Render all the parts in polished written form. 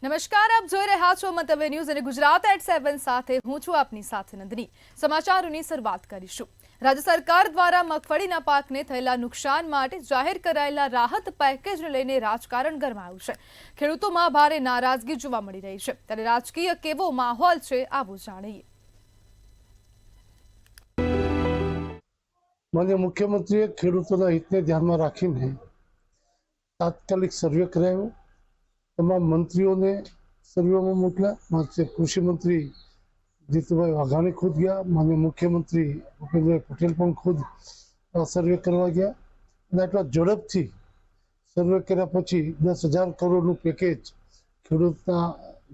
નમસ્કાર, આપ જોઈ રહ્યા છો મંતવ્ય ન્યૂઝ અને ગુજરાત એટ 7 સાથે હું છું આપની સાથે નંદની। સમાચારોની શરૂઆત કરીશું। રાજ્ય સરકાર દ્વારા મગફળીના પાકને થયેલા નુકસાન માટે જાહેર કરાયેલા રાહત પેકેજને લઈને રાજકારણ ગરમાયું છે। ખેડૂતોમાં ભારે નારાજગી જોવા મળી રહી છે, ત્યારે રાજકીય કેવો માહોલ છે આવું જાણીએ। माननीय मुख्यमंत्री ખેડૂતોના હિતને ધ્યાનમાં રાખીને તાત્કાલિક સર્વે કરાયો। તમામ મંત્રીઓને સર્વેમાં મોકલ્યા। માનनीय કૃષિ મંત્રી જીતુભાઈ વાઘાણી ખુદ ગયા, માનनीय મુખ્યમંત્રી ભૂપેન્દ્રભાઈ પટેલ પણ ખુદ સર્વે કરવા ગયા અને આટલા ઝડપથી સર્વે કર્યા પછી 10,000 કરોડનું પેકેજ ખેડૂતના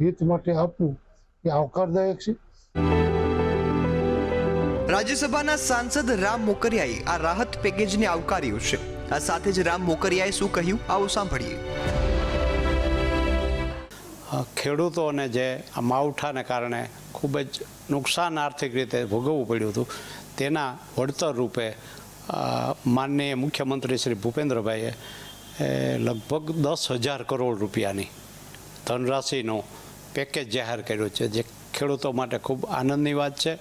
હિત માટે આપવું એ આવકારદાયક છે। રાજ્યસભાના સાંસદ રામ મોકરિયાએ આ રાહત પેકેજને આવકાર્યું છે। આ સાથે જ રામ મોકરિયાએ શું કહ્યું આવો સાંભળીએ। ખેડૂતોને જે આ માવઠાને કારણે ખૂબ જ નુકસાન આર્થિક રીતે ભોગવવું પડ્યું હતું, તેના વળતર રૂપે માનનીય મુખ્યમંત્રી શ્રી ભૂપેન્દ્રભાઈએ લગભગ 10,000 કરોડ રૂપિયાની ધનરાશિનો પેકેજ જાહેર કર્યો છે, જે ખેડૂતો માટે ખૂબ આનંદની વાત છે।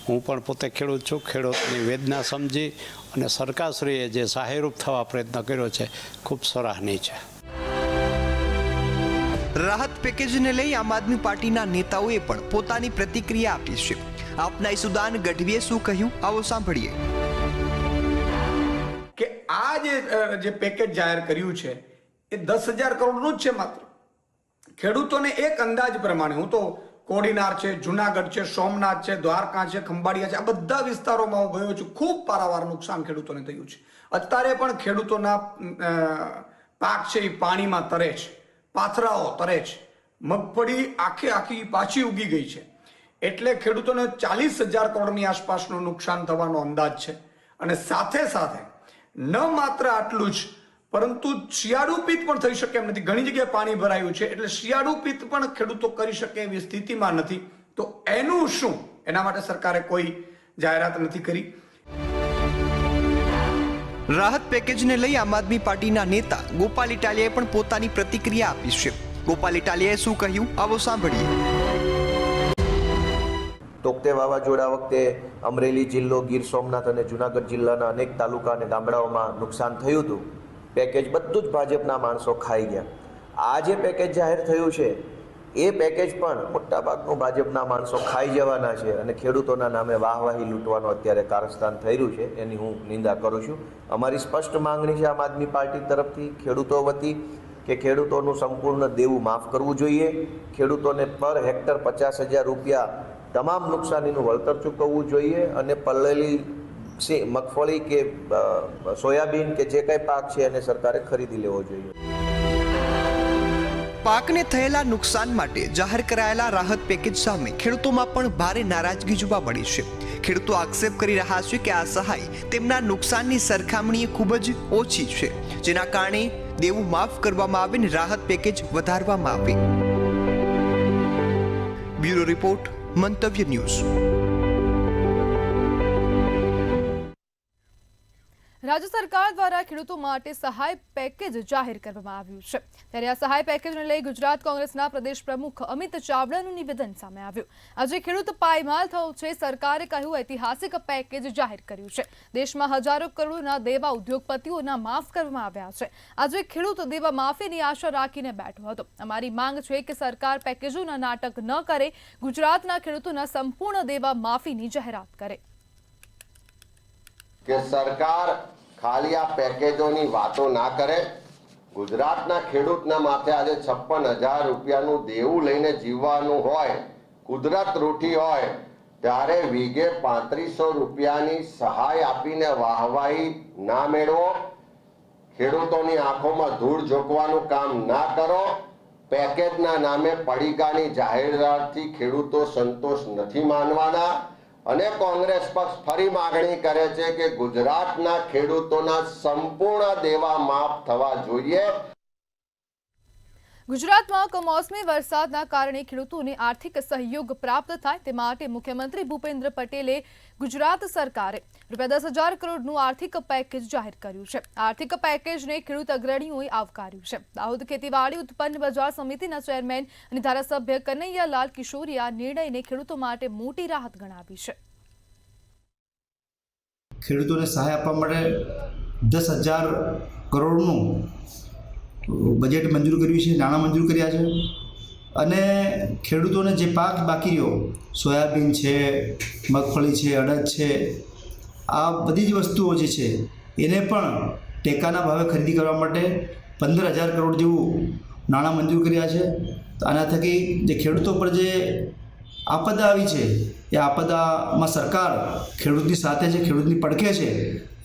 હું પણ પોતે ખેડૂત છું। ખેડૂતની વેદના સમજી અને સરકારશ્રીએ જે સહાયરૂપ થવા પ્રયત્ન કર્યો છે, ખૂબ સરાહનીય છે। રાહત પેકેજને લઈ આમ આદમી પાર્ટીના નેતાઓએ પણ પોતાની પ્રતિક્રિયા આપી છે। આપના ઈસુદાન ગઢવીએ શું કહ્યું આવો સાંભળીએ। કે આ જે પેકેજ જાહેર કર્યું છે એ 10,000 કરોડનું જ છે માત્ર। ખેડૂતોને એક અંદાજ પ્રમાણે, હું તો કોડીનાર છે, જુનાગઢ છે, સોમનાથ છે, દ્વારકા છે, ખંભાળિયા છે, આ બધા વિસ્તારોમાં હું ગયો છું। ખૂબ પારાવાર નુકસાન ખેડૂતોને થયું છે। અત્યારે પણ ખેડૂતોના પાક છે એ પાણીમાં તરે છે, પાથરાઓ તરે છે, મગફળી આખી પાછી ઉગી ગઈ છે। એટલે ખેડૂતોને 40,000 કરોડની આસપાસનું નુકસાન થવાનો અંદાજ છે। અને સાથે સાથે ન માત્ર આટલું જ, પરંતુ શિયાળુ પિત્ત પણ થઈ શકે એમ નથી। ઘણી જગ્યાએ પાણી ભરાયું છે, એટલે શિયાળુ પિત્ત પણ ખેડૂતો કરી શકે એવી સ્થિતિમાં નથી। તો એનું શું, એના માટે સરકારે કોઈ જાહેરાત નથી કરી। રાહત પેકેજને લઈ આમ આદમી પાર્ટીના નેતા ગોપાલ ઇટાલિયાએ પણ પોતાની પ્રતિક્રિયા આપી છે। ગોપાલ ઇટાલિયાએ શું કહ્યું આવો સાંભળીએ। તોકતે વાવાઝોડા વખતે અમરેલી જિલ્લો, ગીર સોમનાથ અને જુનાગઢ જિલ્લાના અનેક તાલુકા અને ગામડાઓમાં નુકસાન થયું હતું। પેકેજ બધું જ ભાજપના માણસો ખાઈ ગયા। આ જે પેકેજ જાહેર થયું છે એ પેકેજ પણ મોટાભાગનું ભાજપના માણસો ખાઈ જવાના છે અને ખેડૂતોના નામે વાહવાહી લૂંટવાનું અત્યારે કારસ્તાન થઈ રહ્યું છે, એની હું નિંદા કરું છું। અમારી સ્પષ્ટ માંગણી છે આમ આદમી પાર્ટી તરફથી ખેડૂતો વતી કે ખેડૂતોનું સંપૂર્ણ દેવું માફ કરવું જોઈએ। ખેડૂતોને પર હેક્ટર 50,000 રૂપિયા તમામ નુકસાનીનું વળતર ચૂકવવું જોઈએ અને પલળેલી મગફળી કે સોયાબીન કે જે કંઈ પાક છે એને સરકારે ખરીદી લેવો જોઈએ। પાકને થયેલા નુકસાન માટે જાહેર કરાયેલા રાહત પેકેજ સામે ખેડૂતોમાં પણ ભારે નારાજગી જોવા મળી છે। ખેડૂતો આક્ષેપ કરી રહ્યા છે કે આ સહાય તેમના નુકસાનની સરખામણીએ ખૂબ જ ઓછી છે, જેના કારણે દેવું માફ કરવામાં આવે અને રાહત પેકેજ વધારવામાં આવે। બ્યુરો રિપોર્ટ, મંતવ્ય ન્યૂઝ। રાજ્ય સરકાર દ્વારા ખેડૂતો માટે સહાય પેકેજ જાહેર કરવામાં આવ્યું છે, ત્યારે આ સહાય પેકેજને લઈ ગુજરાત કોંગ્રેસના પ્રદેશ પ્રમુખ અમિત ચાવડાનું નિવેદન સામે આવ્યું। આજે ખેડૂત પાયમાલ થયો છે। સરકારે કહ્યું ઐતિહાસિક પેકેજ જાહેર કર્યું છે। દેશમાં હજારો કરોડના દેવા ઉદ્યોગપતિઓના માફ કરવામાં આવ્યા છે। આજે ખેડૂત દેવા માફીની આશા રાખીને બેઠો હતો। અમારી માંગ છે કે સરકાર પેકેજોના નાટક ન કરે, ગુજરાતના ખેડૂતોના સંપૂર્ણ દેવા માફીની જાહેરાત કરે। કે સરકાર ખાલી આ પેકેજોની વાતો ના કરે। ગુજરાતના ખેડૂતના માથે આજે 56,000 રૂપિયાનું દેવું લઈને જીવવાનું હોય, કુદરત રૂઠી હોય, ત્યારે વીઘે 3500 રૂપિયાની સહાય આપીને વાહવાહી ના મેળવો, ખેડૂતોની આંખોમાં ધૂળ ઝોકવાનું કામ ના કરો। પેકેજના નામે પડીકાની જાહેરાતથી ખેડૂતો સંતોષ નથી માનવાના અને કોંગ્રેસ પક્ષ ફરી માગણી કરે છે કે ગુજરાતના ખેડૂતોના સંપૂર્ણ દેવા માફ થવા જોઈએ। ગુજરાતમાં કમોસમી વરસાદના કારણે ખેડૂતોને આર્થિક સહયોગ પ્રાપ્ત થાય તે માટે મુખ્યમંત્રી ભૂપેન્દ્ર પટેલે ગુજરાત સરકારે ₹10,000 કરોડનું આર્થિક પેકેજ જાહેર કર્યું છે। આર્થિક પેકેજને ખેડૂત અગ્રણીઓએ આવકાર્યું છે। દાહોદ ખેતીવાડી ઉત્પન્ન બજાર સમિતિના ચેરમેન અને ધારાસભ્ય કનૈયાલાલ કિશોરે આ નિર્ણયને ખેડૂતો માટે મોટી રાહત ગણાવી છે। ખેડૂતોને સહાય આપવા માટે 10,000 કરોડનું બજેટ મંજૂર કર્યું છે, નાણાં મંજૂર કર્યા છે અને ખેડૂતોને જે પાક બાકી રહ્યો, સોયાબીન છે, મગફળી છે, અડદ છે, આ બધી જ વસ્તુઓ જે છે એને પણ ટેકાના ભાવે ખરીદી કરવા માટે 15,000 કરોડ જેવું નાણાં મંજૂર કર્યા છે। આના થકી જે ખેડૂતો પર જે આપદા આવી છે એ આપદામાં સરકાર ખેડૂતની સાથે છે, ખેડૂતની પડખે છે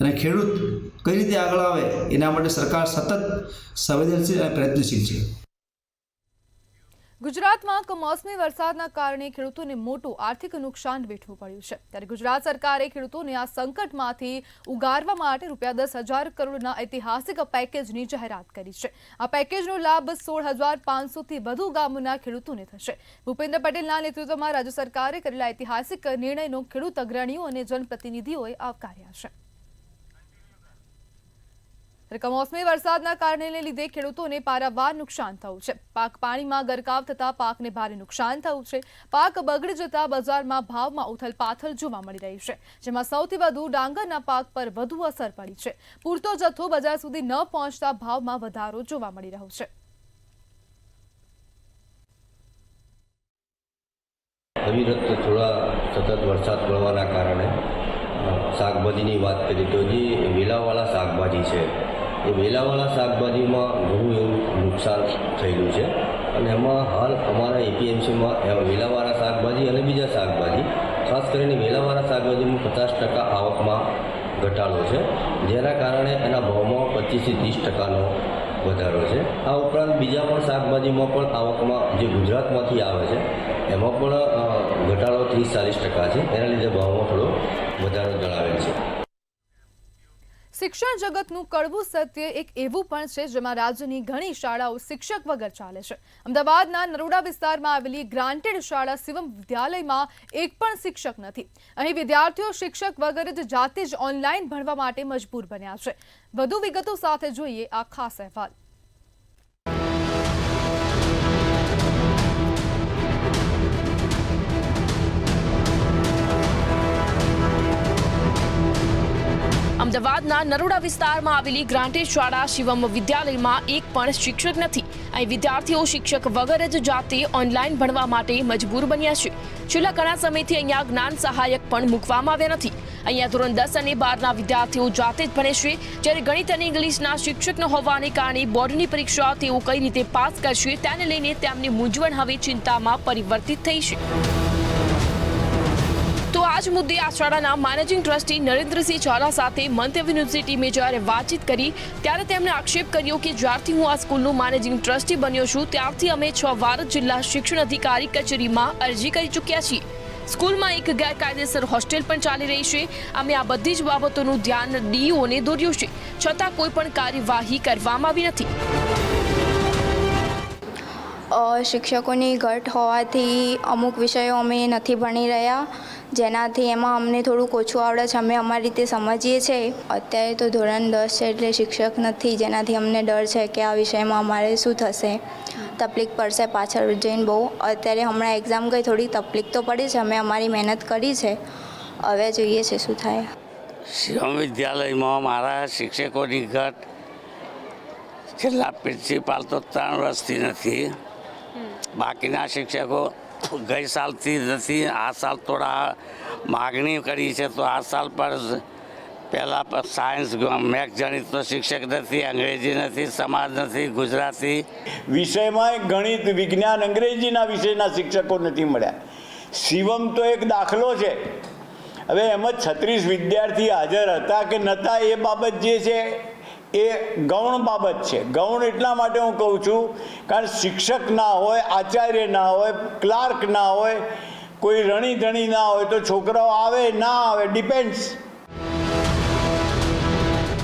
અને ખેડૂત કઈ રીતે આગળ આવે એના માટે સરકાર સતત સંવેદનશીલ અને પ્રયત્નશીલ છે। ગુજરાતમાં કમોસમી વરસાદના કારણે ખેડૂતોને મોટું આર્થિક નુકસાન વેઠવું પડ્યું છે, ત્યારે ગુજરાત સરકારે ખેડૂતોને આ સંકટમાંથી ઉગારવા માટે ₹10,000 કરોડના ઐતિહાસિક પેકેજની જાહેરાત કરી છે। આ પેકેજનો લાભ 16,500થી વધુ ગામોના ખેડૂતોને થશે। ભૂપેન્દ્ર પટેલના નેતૃત્વમાં રાજ્ય સરકારે કરેલા ઐતિહાસિક નિર્ણયનો ખેડૂત અગ્રણીઓ અને જનપ્રતિનિધિઓએ આવકાર્યા છે। કમોસમી વરસાદના કારણે લીધે ખેડૂતોને પારાવાર નુકસાન થયું છે। પાક પાણીમાં ગરકાવ થતા પાકને ભારે નુકસાન થયું છે। પાક બગડી જતા બજારમાં ભાવમાં ઉથલપાથલ જોવા મળી રહી છે, જેમાં સૌથી વધુ ડાંગરના પાક પર વધુ અસર પડી છે। પૂરતો જથ્થો બજાર સુધી ન પહોંચતા ભાવમાં વધારો જોવા મળી રહ્યો છે। અવિરત થોડા સતત વરસાદ પડવાના કારણે શાકભાજીની વાત કરીએ તો જે વેલાવાળા શાકભાજી છે એ વેલાવાળા શાકભાજીમાં ઘણું એવું નુકસાન થયેલું છે અને એમાં હાલ અમારા એપીએમસીમાં વેલાવાળા શાકભાજી અને બીજા શાકભાજી, ખાસ કરીને વેલાવાળા શાકભાજીમાં 50% આવકમાં ઘટાડો છે, જેના કારણે એના ભાવમાં 25થી 30% વધારો છે। આ ઉપરાંત બીજા પણ શાકભાજીમાં પણ આવકમાં જે ગુજરાતમાંથી આવે છે એમાં પણ ઘટાડો 30-40% છે, એના લીધે ભાવમાં થોડો વધારો જણાવેલ છે। શિક્ષણ જગતનું કડવું સત્ય એક એવું પણ છે જેમાં રાજ્યની ઘણી શાળાઓ શિક્ષક વગર ચાલે છે। અમદાવાદના નરોડા વિસ્તારમાં આવેલી ગ્રાન્ટેડ શાળા શિવમ વિદ્યાલયમાં એક પણ શિક્ષક નથી। અહીં વિદ્યાર્થીઓ શિક્ષક વગર જ જાતે જ ઓનલાઈન ભણવા માટે મજબૂર બન્યા છે। વધુ વિગતો સાથે જોઈએ આ ખાસ અહેવાલ। અમદાવાદના નરોડા વિસ્તારમાં આવેલી ગ્રાન્ટેડ શાળા શિવમ વિદ્યાલયમાં એક પણ શિક્ષક નથી। અહીં વિદ્યાર્થીઓ શિક્ષક વગર જ જાતે ઓનલાઈન ભણવા માટે મજબૂર બન્યા છે। છેલ્લા ઘણા સમયથી અહીંયા જ્ઞાન સહાયક પણ મૂકવામાં આવ્યા નથી। અહીંયા ધોરણ 10 અને 12ના વિદ્યાર્થીઓ જાતે જ ભણે છે, જ્યારે ગણિત અને ઇંગ્લિશના શિક્ષક ન હોવાને કારણે બોર્ડની પરીક્ષા તેઓ કઈ રીતે પાસ કરશે તેને લઈને તેમની મૂંઝવણ હવે ચિંતામાં પરિવર્તિત થઈ છે। તો આ જ મુદ્દે આ શાળાના મેનેજિંગ ટ્રસ્ટી નરેન્દ્રસિંહ ઝાલા સાથે મંતવ્ય ન્યૂઝની ટીમે જ્યારે વાતચીત કરી ત્યારે તેમણે આક્ષેપ કર્યો કે જ્યારથી હું આ સ્કૂલનો મેનેજિંગ ટ્રસ્ટી બન્યો છું ત્યારથી અમે 6 વાર જિલ્લા શિક્ષણ અધિકારી કચેરીમાં અરજી કરી ચૂક્યા છીએ। સ્કૂલમાં એક ગેરકાયદેસર હોસ્ટેલ પણ ચાલી રહી છે। અમે આ બધી જ બાબતોનું ધ્યાન ડીઈઓને દોર્યું છે, છતાં કોઈ પણ કાર્યવાહી કરવામાં આવી નથી। શિક્ષકોની ઘટ હોવાથી અમુક વિષયો અમે નથી ભણી રહ્યા, જેનાથી એમાં અમને થોડુંક ઓછું આવડે છે। અમે અમારી રીતે સમજીએ છીએ। અત્યારે તો ધોરણ 10 છે એટલે શિક્ષક નથી, જેનાથી અમને ડર છે કે આ વિષયમાં અમારે શું થશે, તકલીફ પડશે પાછળ જઈને બહુ। અત્યારે હમણાં એક્ઝામ ગઈ, થોડી તકલીફ તો પડી છે, અમે અમારી મહેનત કરી છે, હવે જોઈએ છે શું થાય। શિવમ વિદ્યાલયમાં મારા શિક્ષકોની ઘટ છેલ્લા પ્રિન્સિપાલ તો 3 વર્ષથી નથી, બાકીના શિક્ષકો ગઈ સાલથી નથી। આ સાલ થોડા માગણી કરી છે તો આ સાલ પર પહેલાં સાયન્સ મેથ્સ ગણિતનો શિક્ષક નથી, અંગ્રેજી નથી, સમાજ નથી, ગુજરાતી વિષયમાં ગણિત, વિજ્ઞાન, અંગ્રેજીના વિષયના શિક્ષકો નથી મળ્યા। શિવમ તો એક દાખલો છે। હવે એમ જ 36 વિદ્યાર્થી હાજર હતા કે નહોતા એ બાબત જે છે એ ગૌણ બાબત છે। ગૌણ એટલા માટે હું કહું છું કારણ શિક્ષક ના હોય, આચાર્ય ના હોય, ક્લાર્ક ના હોય, કોઈ રણી ધણી ના હોય તો છોકરાઓ આવે ના આવે, ડિપેન્ડ્સ।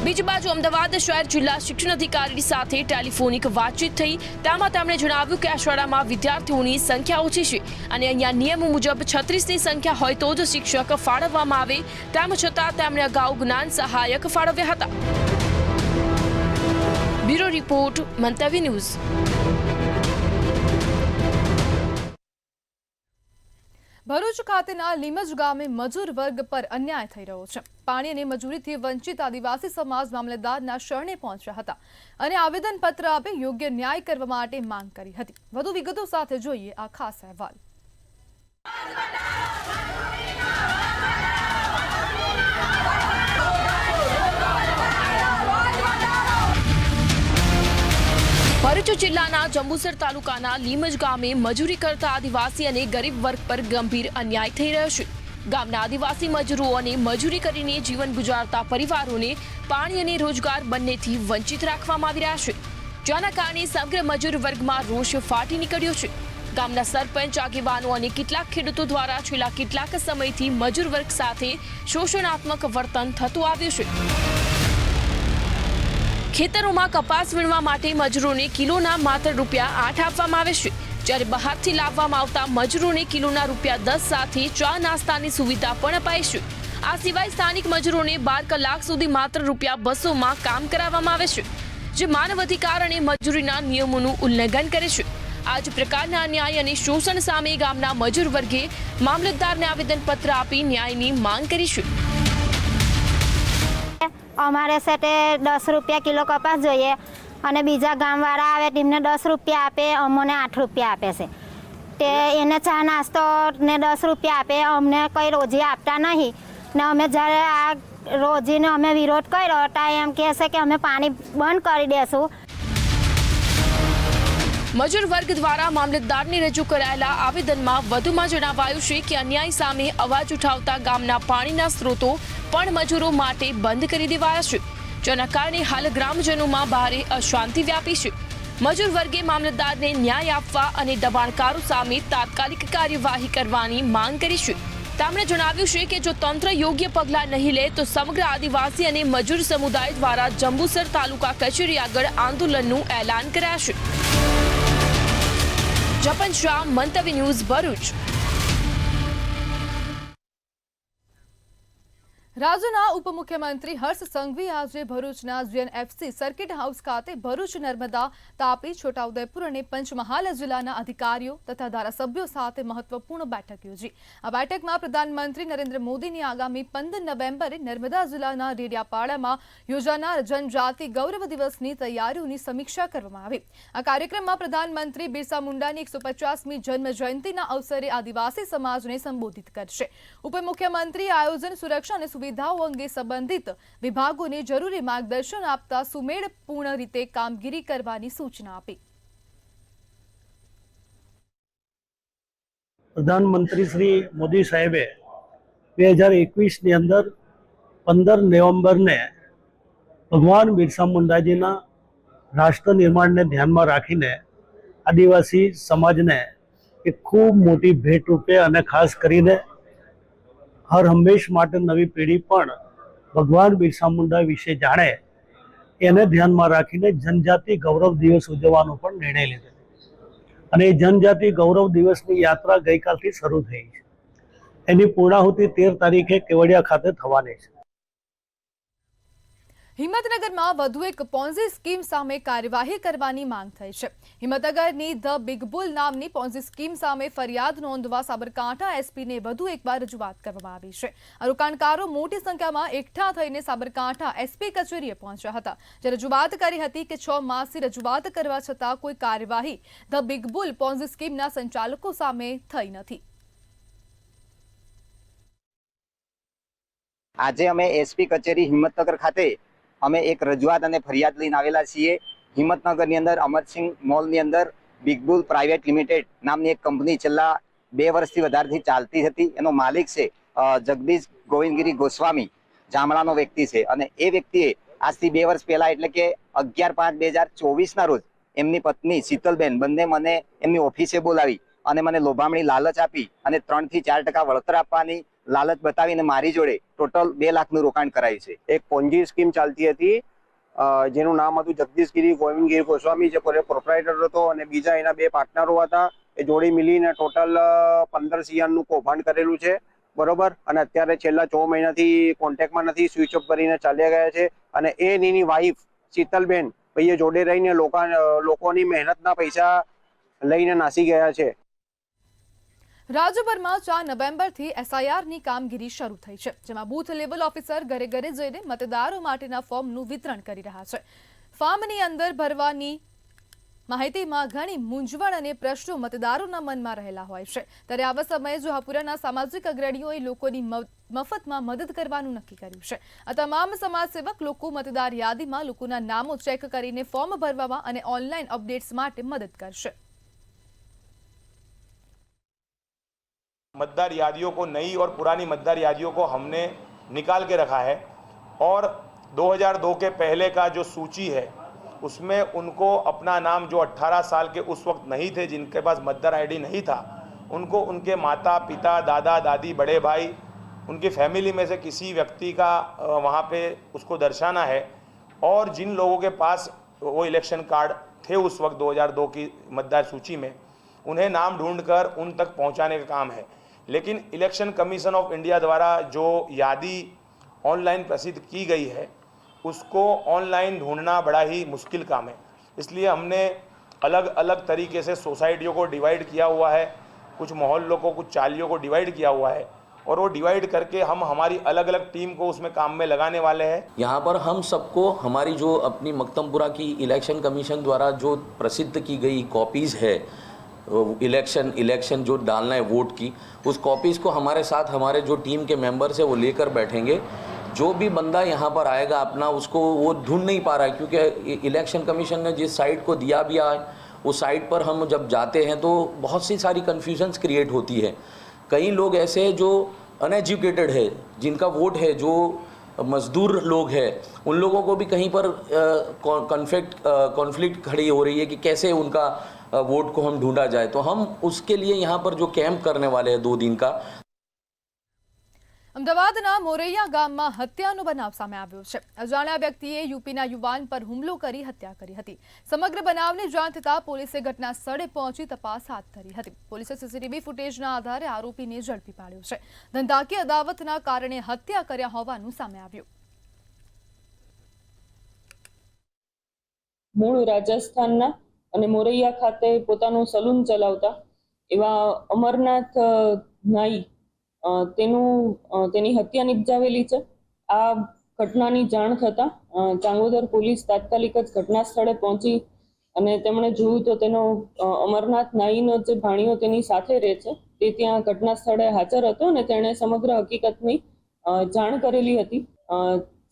બીજી બાજુ અમદાવાદ શહેર જિલ્લા શિક્ષણ અધિકારી સાથે ટેલિફોનિક વાતચીત થઈ, તેમાં તેમણે જણાવ્યું કે આ શાળામાં વિદ્યાર્થીઓની સંખ્યા ઓછી છે અને અહીંયા નિયમ મુજબ 36ની સંખ્યા હોય તો જ શિક્ષક ફાળવવામાં આવે, તેમ છતાં તેમણે અગાઉ જ્ઞાન સહાયક ફાળવ્યા હતા. બ્યુરો રિપોર્ટ, મંતવ્ય ન્યૂઝ. ભરૂચ ખાતેના લીમજ ગામે મજૂર વર્ગ પર અન્યાય થઈ રહ્યો છે. પાણી અને મજૂરીથી વંચિત આદિવાસી સમાજ મામલતદારના શરણે પહોંચ્યા હતા અને આવેદનપત્ર આપી યોગ્ય ન્યાય કરવા માટે માંગ કરી હતી. વધુ વિગતો સાથે જોઈએ આ ખાસ અહેવાલ. ભરૂચ જિલ્લાના જંબુસર તાલુકાના લીમજ ગામે મજૂરી કરતા આદિવાસી અને ગરીબ વર્ગ પર ગંભીર અન્યાય થઈ રહ્યો છે. ગામના આદિવાસી મજૂરો અને મજૂરી કરીને જીવન ગુજારતા પરિવારોને પાણી અને રોજગાર બંનેથી વંચિત રાખવામાં આવી રહ્યા છે, જેના કારણે સમગ્ર મજૂર વર્ગમાં રોષ ફાટી નીકળ્યો છે. ગામના સરપંચ, આગેવાનો અને કેટલાક ખેડૂતો દ્વારા છેલ્લા કેટલાક સમયથી મજૂર વર્ગ સાથે શોષણાત્મક વર્તન થતું આવ્યું છે. ખેતરોમાં કપાસ વીણવા માટે મજૂરોને કિલોના માત્ર ₹8 આપવામાં આવે છે, જ્યારે બહારથી લાવવામાં આવતા મજૂરોને કિલોના ₹10 સાથે ચા નાસ્તાની સુવિધા પણ અપાય છે. આ સિવાય સ્થાનિક મજૂરોને 12 કલાક સુધી માત્ર ₹200માં કામ કરાવવામાં આવે છે, જે માનવ અધિકાર અને મજૂરીના નિયમોનું ઉલ્લંઘન કરે છે. આ જ પ્રકારના અન્યાય અને શોષણ સામે ગામના મજૂર વર્ગે મામલતદારને આવેદનપત્ર આપી ન્યાયની માંગ કરી છે. અમારે સેટે ₹10 કિલો કપાસ જોઈએ અને બીજા ગામવાળા આવે તેમને ₹10 આપે, અમને ₹8 આપે છે. તે એને ચા નાસ્તો ને ₹10 આપે, અમને કંઈ રોજી આપતા નહીં. ને અમે જ્યારે આ રોજીને અમે વિરોધ કર્યો ત્યાં એમ કહે છે કે અમે પાણી બંધ કરી દેશું. મજૂર વર્ગ દ્વારા મામલતદારને રજૂ કરાયેલા આવેદનમાં વધુમાં જણાવાયું છે કે અન્યાય સામે અવાજ ઉઠાવતા ગામના પાણીના સ્ત્રોતો પણ મજૂરો માટે બંધ કરી દેવાયા છે, જેના કારણે હાલ ગ્રામજનોમાં ભારે અશાંતિ વ્યાપી છે. મજૂર વર્ગે મામલતદારને ન્યાય આપવા અને દબાણકારો સામે તાત્કાલિક કાર્યવાહી કરવાની માંગ કરી છે. તેમણે જણાવ્યું છે કે જો તંત્ર યોગ્ય પગલાં નહીં લે તો સમગ્ર આદિવાસી અને મજૂર સમુદાય દ્વારા જંબુસર તાલુકા કચેરી આગળ આંદોલનનું એલાન કરાશે. જપન શાહ, મંતવ્ય ન્યૂઝ, ભરૂચ. રાજ્યના ઉપમુખ્યમંત્રી હર્ષ સંઘવી આજે ભરૂચના GNFC સર્કિટ હાઉસ ખાતે ભરૂચ, નર્મદા, તાપી, છોટાઉદેપુર અને પંચમહાલ જિલ્લાના અધિકારીઓ તથા ધારાસભ્યો સાથે મહત્વપૂર્ણ બેઠક યોજી. આ બેઠકમાં પ્રધાનમંત્રી નરેન્દ્ર મોદીની આગામી 15 નવેમ્બરે નર્મદા જિલ્લાના ડેડિયાપાડામાં યોજાનાર જનજાતિ ગૌરવ દિવસની તૈયારીઓની સમીક્ષા કરવામાં આવી. આ કાર્યક્રમમાં પ્રધાનમંત્રી બિરસા મુંડાની 150મી જન્મ જયંતિના અવસરે આદિવાસી સમાજને સંબોધિત કરશે. ઉપમુખ્યમંત્રી આયોજન, સુરક્ષા અને સુવિધાઓ અંગે સંબંધિત વિભાગોને જરૂરી માર્ગદર્શન આપતા સુમેળપૂર્ણ રીતે કામગીરી કરવાની સૂચના આપી. પ્રધાનમંત્રી શ્રી મોદી સાહેબે 2021ની અંદર 15 નવેમ્બરને ભગવાન બિરસા મુંડાજીના રાષ્ટ્ર નિર્માણને ધ્યાનમાં રાખીને આદિવાસી સમાજને એક ખૂબ મોટી ભેટ રૂપે અને ખાસ કરીને હર હંમેશ માટે નવી પેઢી પણ ભગવાન બિરસા મુંડા વિશે જાણે એને ધ્યાનમાં રાખીને જનજાતિ ગૌરવ દિવસ ઉજવવાનો પણ નિર્ણય લીધો. અને એ જનજાતિ ગૌરવ દિવસની યાત્રા ગઈકાલથી શરૂ થઈ છે. એની પૂર્ણાહુતિ 13 તારીખે કેવડિયા ખાતે થવાની છે. હિંમતનગરમાં વધુ એક પોન્ઝી સ્કીમ સામે કાર્યવાહી કરવાની માંગ થઈ છે. હિંમતનગરની ધ બિગ બુલ નામની પોન્ઝી સ્કીમ સામે ફરિયાદ નોંધવા સાબરકાંઠા એસપીને વધુ એકવાર રજૂઆત કરવામાં આવી છે. આ રોકાણકારો મોટી સંખ્યામાં એકઠા થઈને સાબરકાંઠા એસપી કચેરીએ પહોંચ્યા હતા, જે રજૂઆત કરી હતી કે 6 માસથી રજૂઆત કરવા છતાં કોઈ કાર્યવાહી ધ બિગ બુલ પોન્ઝી સ્કીમના સંચાલકો સામે થઈ નથી. આજે અમે એસપી કચેરી હિંમતનગર ખાતે અમે એક રજૂઆત અને ફરિયાદ લઈને આવેલા છીએ. હિંમતનગરની અંદર અમરસિંહ મોલની અંદર બિગ બુલ પ્રાઇવેટ લિમિટેડ નામની એક કંપની છેલ્લા 2 વર્ષથી વધારેથી ચાલતી હતી. એનો માલિક છે જગદીશ ગોવિંદગીરી ગોસ્વામી, જામડાનો વ્યક્તિ છે. અને એ વ્યક્તિએ આજથી 2 વર્ષ પહેલા એટલે કે 11/5/2024ના રોજ એમની પત્ની શીતલબેન બંને મને એમની ઓફિસે બોલાવી અને મને લોભામણી લાલચ આપી અને 3 થી 4% વળતર આપવાની લાલચ બતાવીને મારી જોડે ટોટલ 2 લાખનું રોકાણ કરાયું છે. એક પોન્જી સ્કીમ ચાલતી હતી જેનું નામ હતું જગદીશગીરી ગોવિંદગીરી ગોસ્વામી, જે પ્રોપ્રાઇટર હતો, અને બીજા એના 2 પાર્ટનરો હતા. એ જોડી મિલીને ટોટલ 15 CR કૌભાંડ કરેલું છે, બરોબર. અને અત્યારે છેલ્લા 4 મહિનાથી કોન્ટેક્ટમાં નથી, સ્વિચ ઓફ કરીને ચાલ્યા ગયા છે. અને એની વાઈફ શીતલબેન ભાઈએ જોડે રહીને લોકોની મહેનતના પૈસા લઈને નાસી ગયા છે. રાજ્યભરમાં 4 નવેમ્બરથી SIRની કામગીરી શરૂ થઈ છે, જેમાં બૂથ લેવલ ઓફિસર ઘરે ઘરે જઈને મતદારો માટેના ફોર્મનું વિતરણ કરી રહ્યા છે. ફોર્મની અંદર ભરવાની માહિતીમાં ઘણી મૂંઝવણ અને પ્રશ્નો મતદારોના મનમાં રહેલા હોય છે. ત્યારે આવા સમયે જોહાપુરાના સામાજિક અગ્રણીઓએ લોકોની મફતમાં મદદ કરવાનું નક્કી કર્યું છે. આ તમામ સમાજસેવક લોકો મતદાર યાદીમાં લોકોના નામો ચેક કરીને ફોર્મ ભરવામાં અને ઓનલાઈન અપડેટ્સ માટે મદદ કરશે. मतदार यादियों को, नई और पुरानी मतदार यादियों को हमने निकाल के रखा है और 2002 के पहले का जो सूची है उसमें उनको अपना नाम जो 18 साल के उस वक्त नहीं थे, जिनके पास मतदार आईडी नहीं था, उनको उनके माता पिता, दादा दादी, बड़े भाई, उनकी फैमिली में से किसी व्यक्ति का वहाँ पे उसको दर्शाना है. और जिन लोगों के पास वो इलेक्शन कार्ड थे उस वक्त 2002 की मतदार सूची में, उन्हें नाम ढूंढकर उन तक पहुँचाने का काम है. लेकिन इलेक्शन कमीशन ऑफ इंडिया द्वारा जो यादी ऑनलाइन प्रसिद्ध की गई है उसको ऑनलाइन ढूंढना बड़ा ही मुश्किल काम है. इसलिए हमने अलग अलग तरीके से सोसाइटियों को डिवाइड किया हुआ है, कुछ मोहल्लों को, कुछ चालियों को डिवाइड किया हुआ है और वो डिवाइड करके हम हमारी अलग अलग टीम को उसमें काम में लगाने वाले हैं. यहाँ पर हम सबको हमारी जो अपनी मकतमपुरा की इलेक्शन कमीशन द्वारा जो प्रसिद्ध की गई कॉपीज़ है, इलेक्शन जो डालना है वोट की, उस कॉपीज़ को हमारे साथ हमारे जो टीम के मेंबर्स है वो लेकर बैठेंगे. जो भी बंदा यहाँ पर आएगा अपना, उसको वो ढूंढ नहीं पा रहा है क्योंकि इलेक्शन कमीशन ने जिस साइट को दिया भी है उस साइट पर हम जब जाते हैं तो बहुत सी सारी कन्फ्यूजन्स क्रिएट होती है. कई लोग ऐसे जो अनएजुकेटेड है, जिनका वोट है, जो मज़दूर लोग हैं, उन लोगों को भी कहीं पर कॉन्फ्लिक्ट खड़ी हो रही है कि कैसे उनका वोट को हम ढूंढा जाए. तो हम उसके लिए यहाँ पर जो कैंप करने वाले हैं 2 दिन का. અમદાવાદના મોરૈયા ગામમાં હત્યાનો બનાવ સામે આવ્યો છે. અજાણ્યા વ્યક્તિએ યુપીના યુવાન પર હુમલો કરી હત્યા કરી હતી. સમગ્ર બનાવની જાણ થતાં પોલીસે ઘટના સ્થળે પહોંચી તપાસ હાથ ધરી હતી. પોલીસે સીસીટીવી ફૂટેજના આધારે આરોપીને ઝડપી પાડ્યો છે. ધંધાકીય અદાવતના કારણે હત્યા કર્યા હોવાનું સામે આવ્યું. મૂળ રાજસ્થાનના અને મોરૈયા ખાતે પોતાનું સલૂન ચલાવતા એવા અમરનાથ નાઈ તેની હત્યા નિપજાવેલી છે. આ ઘટનાની જાણ થતાં ચાંગોદર પોલીસ તાત્કાલિક જ ઘટના સ્થળે પહોંચી અને તેમણે જોયું તો તેનો અમરનાથ નાઈનો જે ભાણિયો તેની સાથે રહે છે તે ત્યાં ઘટના સ્થળે હાજર હતો અને તેણે સમગ્ર હકીકતની જાણ કરેલી હતી.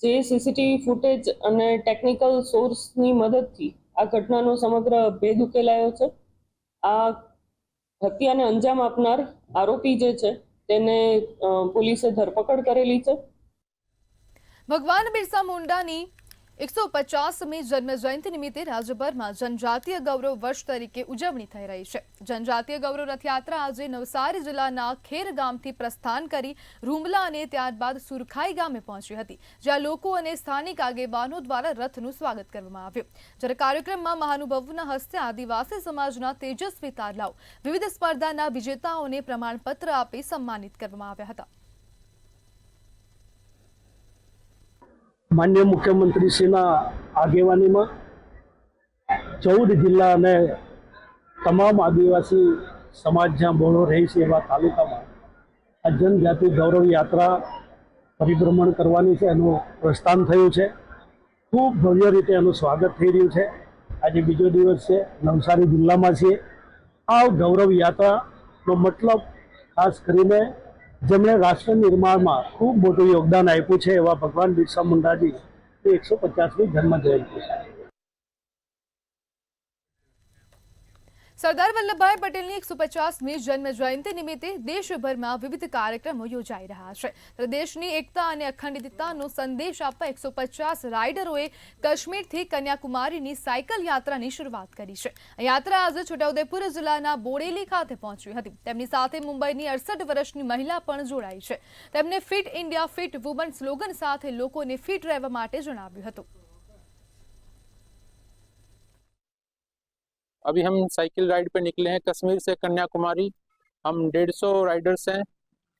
જે સીસીટીવી ફૂટેજ અને ટેકનિકલ સોર્સની મદદથી આ ઘટનાનો સમગ્ર ભેદ ઉકેલાયો છે. આ હત્યાને અંજામ આપનાર આરોપી જે છે તેને પોલીસે ધરપકડ કરેલી છે. ભગવાન બિરસા મુંડાની 150મી જન્મ જયંતિ નિમિત્તે રાજ્યભરમાં જનજાતીય ગૌરવ વર્ષ તરીકે ઉજવણી થઈ રહી છે. જનજાતીય ગૌરવ રથયાત્રા આજે નવસારી જિલ્લાના ખેર ગામથી પ્રસ્થાન કરી રૂમલા અને ત્યારબાદ સુરખાઈ ગામે પહોંચી હતી, જ્યાં લોકો અને સ્થાનિક આગેવાનો દ્વારા રથનું સ્વાગત કરવામાં આવ્યું. જ્યારે કાર્યક્રમમાં મહાનુભાવોના હસ્તે આદિવાસી સમાજના તેજસ્વી તારલાઓ વિવિધ સ્પર્ધાના વિજેતાઓને પ્રમાણપત્ર આપી સન્માનિત કરવામાં આવ્યા હતા. માન્ય મુખ્યમંત્રીશ્રીના આગેવાનીમાં 14 જિલ્લા અને તમામ આદિવાસી સમાજ જ્યાં બહોળો રહે છે એવા તાલુકામાં આ જનજાતિ ગૌરવ યાત્રા પરિભ્રમણ કરવાની છે, એનું પ્રસ્થાન થયું છે. ખૂબ ભવ્ય રીતે એનું સ્વાગત થઈ રહ્યું છે. આજે બીજો દિવસ છે, નવસારી જિલ્લામાં છીએ. આ ગૌરવ યાત્રાનો મતલબ ખાસ કરીને જેમણે રાષ્ટ્ર નિર્માણમાં ખૂબ મોટું યોગદાન આપ્યું છે એવા ભગવાન બિરસા મુંડાજી 150મી જન્મ જયંતિ છે. સરદાર વલ્લભભાઈ પટેલની 150મી જન્મ જયંતિ નિમિત્તે દેશભરમાં વિવિધ કાર્યક્રમો યોજાઈ રહ્યા છે. દેશની એકતા અને અખંડિતતાનો સંદેશ આપવા 150 રાઇડરોએ કાશ્મીરથી કન્યાકુમારીની સાયકલ યાત્રાની શરૂઆત કરી છે. આ યાત્રા આજે છોટાઉદેપુર જિલ્લાના બોડેલી ખાતે પહોંચી હતી. તેમની સાથે મુંબઈની 68 વર્ષની મહિલા પણ જોડાઈ છે. તેમને fit India fit woman slogan સાથે લોકોને ફિટ રહેવા માટે જણાવ્યું હતું. अभी हम साइकिल राइड पे निकले हैं कश्मीर से कन्याकुमारी. हम 150 राइडर्स हैं.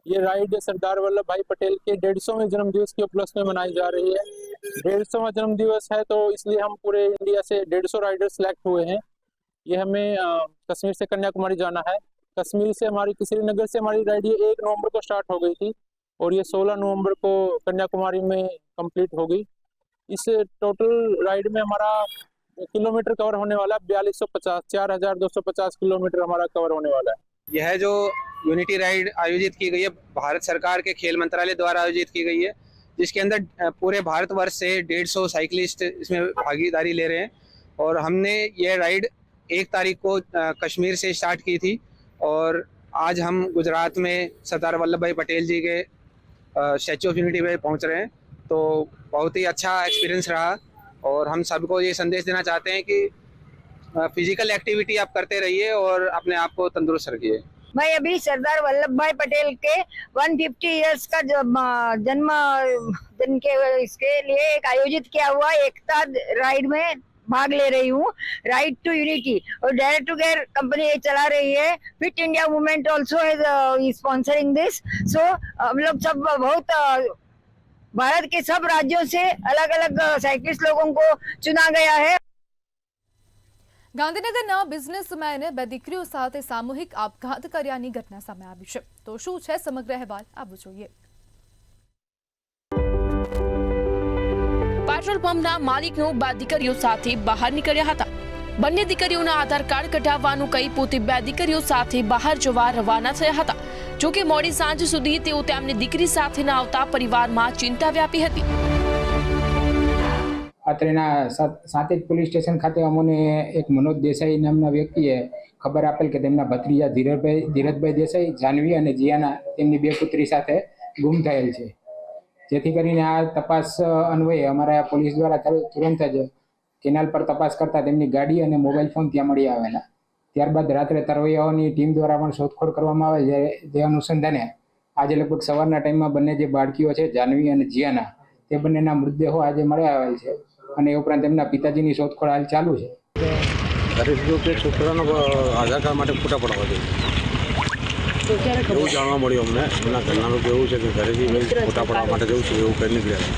ये राइड सरदार वल्लभ भाई पटेल के 150वें जन्मदिवस के उपलक्ष्य में मनाई जा रही है. 150वां जन्मदिवस है तो इसलिए हम पूरे इंडिया से 150 राइडर्स सिलेक्ट हुए हैं. ये हमें कश्मीर से कन्याकुमारी जाना है. कश्मीर से हमारी श्रीनगर से हमारी राइड ये 1 नवंबर को स्टार्ट हो गई थी और ये 16 नवंबर को कन्याकुमारी में कंप्लीट हो गई. इस टोटल राइड में हमारा किलोमीटर कवर होने वाला है 4250, 4250 किलोमीटर हमारा कवर होने वाला है. यह जो यूनिटी राइड आयोजित की गई है भारत सरकार के खेल मंत्रालय द्वारा आयोजित की गई है, जिसके अंदर पूरे भारतवर्ष से 150 साइकिलिस्ट इसमें भागीदारी ले रहे हैं. और हमने यह राइड 1 तारीख को कश्मीर से स्टार्ट की थी और आज हम गुजरात में सरदार वल्लभ भाई पटेल जी के स्टैचू ऑफ यूनिटी पे पहुंच रहे हैं. तो बहुत ही अच्छा एक्सपीरियंस रहा और हम सबको ये संदेश देना चाहते हैं कि फिजिकल एक्टिविटी आप करते रहिए और अपने आप को तंदुरुस्त रखिए. मैं अभी सरदार वल्लभ भाई पटेल के 150 इयर्स का जन्म दिन के इसके लिए एक आयोजित किया हुआ एकता राइड में भाग ले रही हूँ. राइड टू यूनिटी और डायरेक्ट टू केयर कंपनी ये चला रही है. Fit India movement also is sponsoring this. So हम लोग सब बहुत भारत के सब राज्यों से अलग अलग साइकिलिस्ट लोगों को चुना गया है. ગાંધીનગરના બિઝનેસમેને 2 દીકરીઓ સાથે સામૂહિક આપઘાત કર્યાની ઘટના સામે આવી છે. તો શું છે સમગ્ર અહેવાલ આવો જોઈએ. પેટ્રોલ પંપના માલિકનો 2 દીકરીઓ સાથે બહાર નીકળ્યા હતા. બંને દીકરીઓના આધાર કાર્ડ કઢાવવાનું કહી પોતે 2 દીકરીઓ સાથે બહાર જવા રવાના થયા હતા. જોકે મોડી સાંજ સુધી તેઓ તેમની દીકરી સાથે ન આવતા પરિવારમાં ચિંતા વ્યાપી હતી. અત્રેના સાતેજ પોલીસ સ્ટેશન ખાતે અમને એક મનોજ દેસાઈ નામના વ્યક્તિએ ખબર આપેલ કે તેમના ભત્રીજા ધીરજભાઈ દેસાઈ, જાનવી અને જીયાના તેમની 2 પુત્રી સાથે ગુમ થયેલ છે. જેથી કરીને આ તપાસ અન્વયે અમારા પોલીસ દ્વારા તુરંત જ કેનાલ પર તપાસ કરતા તેમની ગાડી અને મોબાઈલ ફોન ત્યાં મળી આવેલા. ત્યારબાદ રાત્રે તરવૈયાઓની ટીમ દ્વારા પણ શોધખોળ કરવામાં આવે છે. જે અનુસંધાને આજે લગભગ સવારના ટાઈમમાં બંને જે બાળકીઓ છે જાનવી અને જીયાના તે બંનેના મૃતદેહો આજે મળી આવેલ છે અને એ ઉપરાંત તેમના પિતાજીની શોધખોળ હાલ ચાલુ છે. ઘરે છોકરાનો આધાર કાર્ડ માટે ફોટા પડાવવા જોઈએ એવું જાણવા મળ્યું અમને. એમના ઘરના લોકો એવું છે કે ઘરેથી ફોટા પડાવવા માટે જવું છે એવું કરી નીકળ્યા.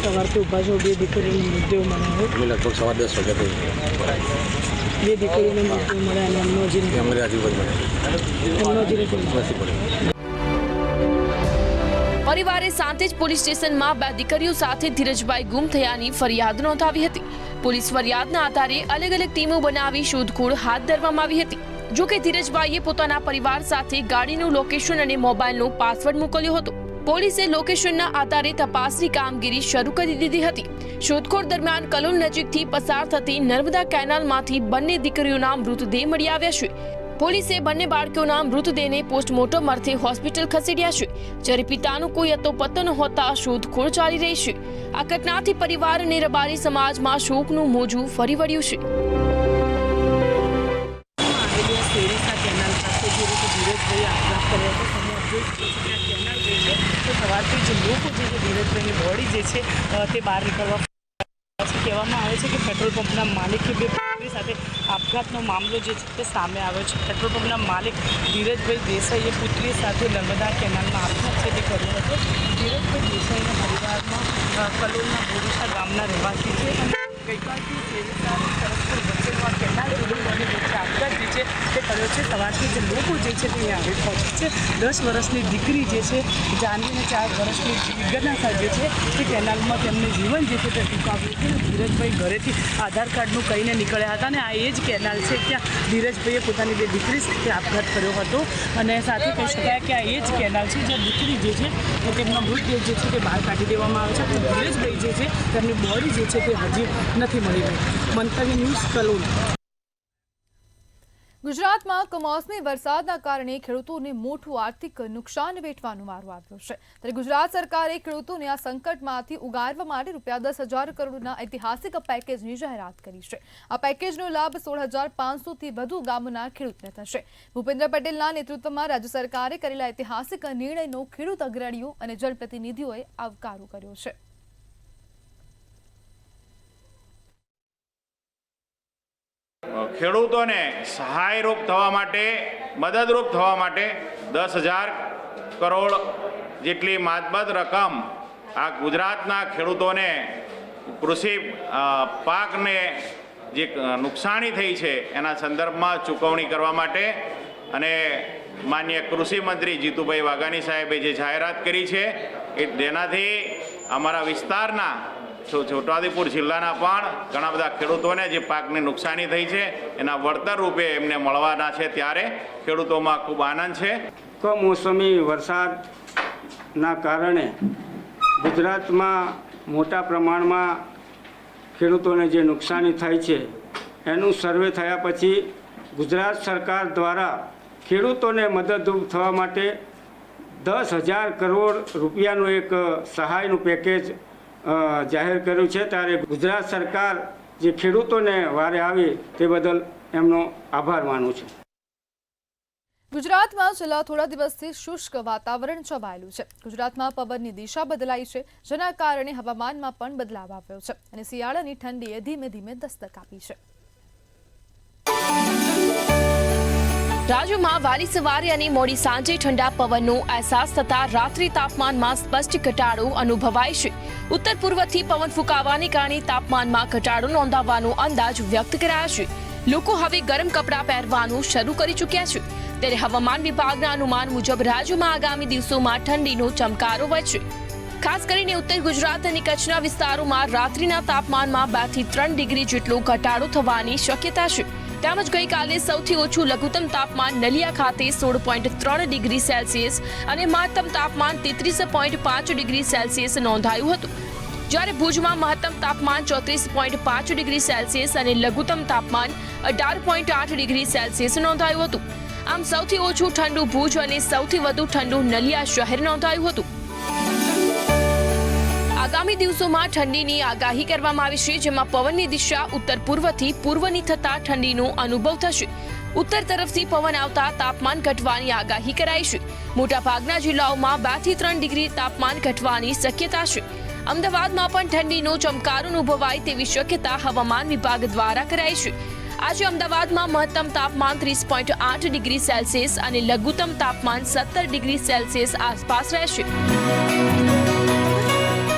સવારથી ઊભા છો 2 દીકરીનો મૃત્યુ મળ્યો. અમે લગભગ 10:15 વાગ્યાથી 2 દીકરીનો મૃત્યુ મળ્યા અને એમનો હજી અમારી આજુબાજુ પડે. પરિવારે સાંતેજ પોલીસ સ્ટેશનમાં 2 દીકરીઓ સાથે ધીરજભાઈ ગુમ થયાની ફરિયાદ નોંધાવી હતી. પોલીસ ફરિયાદના આધારે અલગ અલગ ટીમો બનાવી શોધખોળ હાથ ધરવામાં આવી હતી. જોકે ધીરજભાઈએ પોતાના પરિવાર સાથે ગાડીનું લોકેશન અને મોબાઈલનો પાસવર્ડ મોકલ્યો હતો. પોલીસે લોકેશનના આધારે તપાસની કામગીરી શરૂ કરી દીધી હતી. શોધખોળ દરમિયાન કલોલ નજીકથી પસાર થતી નર્મદા કેનાલમાંથી બંને દીકરીઓના મૃતદેહ મળી આવ્યા છે. પોલીસે બંને બાળકીઓના મૃતદેહને પોસ્ટમોર્ટમ અર્થે હોસ્પિટલ ખસેડ્યા છે. જ્યારે પિતાનું કોઈ અતોપતો ન હોતા શોધખોળ ચાલી રહી છે. આ ઘટનાથી પરિવાર અને રબારી સમાજમાં શોકનું મોજું ફરી વળ્યું છે. સવારથી જ લોકો જે છે ધીરજભાઈની બોડી જે છે તે બહાર નીકળવા કહેવામાં આવે છે કે પેટ્રોલ પંપના માલિકે 2 પુત્રી સાથે આપઘાતનો મામલો જે છે તે સામે આવ્યો છે. પેટ્રોલ પંપના માલિક ધીરજભાઈ દેસાઈએ પુત્રી સાથે નર્મદા કેનાલમાં આપઘાત છે તે કર્યો હતો. ધીરજભાઈ દેસાઈના પરિવારમાં કલોલના બોરીસા ગામના રહેવાસી છે અને ગઈકાલથી સેવિકાની પરસ્પર વચ્ચેનો કેનાલ જોડવાની વચ્ચે આપઘાત જે છે તે કર્યો છે. સવારથી જ લોકો જે છે તે અહીંયા આવી પહોંચે છે. 10 વર્ષની દીકરી જે છે જાનવીને 4 વર્ષની જીજ્ઞાસા જે છે તે કેનાલમાં તેમને જીવન જે છે તે ટૂંકાવ્યું છે. ધીરજભાઈ ઘરેથી આધાર કાર્ડનું કહીને નીકળ્યા હતા અને આ એ જ કેનાલ છે ત્યાં ધીરજભાઈએ પોતાની 2 દીકરી સાથે આપઘાત કર્યો હતો અને સાથે કહી શકાય કે આ એ જ કેનાલ છે જ્યાં દીકરી જે છે તેમનો મૃતદેહ જે છે તે બહાર કાઢી દેવામાં આવે છે. પણ ધીરજભાઈ જે છે તેમની બોડી જે છે તે હજી નથી મળી રહી. મંતવ્ય ન્યૂઝ કલોલ. ગુજરાતમાં કમોસમી વરસાદના કારણે ખેડૂતોને મોટું આર્થિક નુકસાન વેઠવાનો વારો આવ્યો છે। ત્યારે ગુજરાત સરકારે ખેડૂતોને આ સંકટમાંથી ઉગારવા માટે ₹10,000 કરોડના ઐતિહાસિક પેકેજની જાહેરાત કરી છે। આ પેકેજનો લાભ 16,500થી વધુ ગામોના ખેડૂતને થશે। ભૂપેન્દ્ર પટેલના નેતૃત્વમાં રાજ્ય સરકારે કરેલા ઐતિહાસિક નિર્ણયનો ખેડૂત અગ્રણીઓ અને જનપ્રતિનિધિઓએ આવકારો કર્યો છે। ખેડૂતોને સહાયરૂપ થવા માટે મદદરૂપ થવા માટે 10,000 કરોડ જેટલી માતબાદ રકમ આ ગુજરાતના ખેડૂતોને કૃષિ પાકને જે નુકસાની થઈ છે એના સંદર્ભમાં ચૂકવણી કરવા માટે અને માનનીય કૃષિ મંત્રી જીતુભાઈ વાઘાણી સાહેબે જે જાહેરાત કરી છે એ તેનાથી અમારા વિસ્તારના છોટાઉદેપુર જિલ્લાના પણ ઘણા બધા ખેડૂતોને જે પાકની નુકસાની થઈ છે એના વળતર રૂપે એમને મળવાના છે, ત્યારે ખેડૂતોમાં ખૂબ આનંદ છે। કમોસમી વરસાદના કારણે ગુજરાતમાં મોટા પ્રમાણમાં ખેડૂતોને જે નુકસાની થાય છે એનું સર્વે થયા પછી ગુજરાત સરકાર દ્વારા ખેડૂતોને મદદરૂપ થવા માટે 10,000 કરોડ રૂપિયાનું એક સહાયનું પેકેજ જાહેર કર્યું છે। ત્યારે ગુજરાત સરકાર જે ખેડૂતોને વારે આવી તે બદલ એમનો આભાર માનું છું। ગુજરાતમાં છેલ્લા થોડા દિવસથી શુષ્ક વાતાવરણ છવાયેલું છે। ગુજરાતમાં પવનની દિશા બદલાઈ છે, જેના કારણે હવામાનમાં પણ બદલાવ આવ્યો છે અને શિયાળાની ઠંડીએ ધીમે ધીમે દસ્તક આપી છે। રાજ્યમાં વહેલી સવારે અને મોડી સાંજે ઠંડા પવનનો અહેસાસ થતા રાત્રિ તાપમાનમાં સ્પષ્ટ ઘટાડો અનુભવાય છે। ઉત્તર પૂર્વથી પવન ફૂંકાવાને કારણે તાપમાનમાં ઘટાડો નોંધાવાનો અંદાજ વ્યક્ત કરાયો છે। લોકો હવે ગરમ કપડાં પહેરવાનું શરૂ કરી ચૂક્યા છે। ત્યારે હવામાન વિભાગના અનુમાન મુજબ રાજ્યમાં આગામી દિવસોમાં ઠંડીનો ચમકારો વધશે। ખાસ કરીને ઉત્તર ગુજરાત અને કચ્છના વિસ્તારોમાં રાત્રિના તાપમાનમાં 2 થી 3 ડિગ્રી જેટલો ઘટાડો થવાની શક્યતા છે। તેમજ ગઈકાલે સૌથી ઓછું લઘુત્તમ તાપમાન નલિયા ખાતે 16.3 ડિગ્રી સેલ્સિયસ અને મહત્તમ તાપમાન 33.5 ડિગ્રી સેલ્સિયસ નોંધાયું હતું, જ્યારે ભુજમાં મહત્તમ તાપમાન 34.5 ડિગ્રી સેલ્સિયસ અને લઘુત્તમ તાપમાન 18.8 ડિગ્રી સેલ્સિયસ નોંધાયું હતું। આમ સૌથી ઓછું ઠંડુ ભુજ અને સૌથી વધુ ઠંડુ નલિયા શહેર નોંધાયું હતું। આગામી દિવસોમાં ઠંડીની આગાહી કરવામાં આવી છે, જેમાં પવનની દિશા ઉત્તર પૂર્વથી પૂર્વની થતા ઠંડીનો અનુભવ થશે। ઉત્તર તરફથી પવન આવતા તાપમાન ઘટવાની આગાહી કરાઈ છે। મોટાભાગના જિલ્લાઓમાં 2 થી 3 ડિગ્રી તાપમાન ઘટવાની શક્યતા છે। અમદાવાદમાં પણ ઠંડીનો ચમકારો અનુભવાય તેવી શક્યતા હવામાન વિભાગ દ્વારા કરાઈ છે। આજે અમદાવાદમાં મહત્તમ તાપમાન 30.8 ડિગ્રી સેલ્સિયસ અને લઘુત્તમ તાપમાન 17 ડિગ્રી સેલ્સિયસ આસપાસ રહેશે।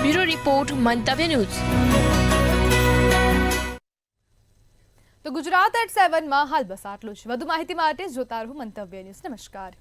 બ્યુરો રિપોર્ટ, મંતવ્ય ન્યૂઝ। તો ગુજરાત@7 માં હાલ બસ આટલું જ। વધુ માહિતી માટે જોતા રહો મંતવ્ય ન્યૂઝ। નમસ્કાર।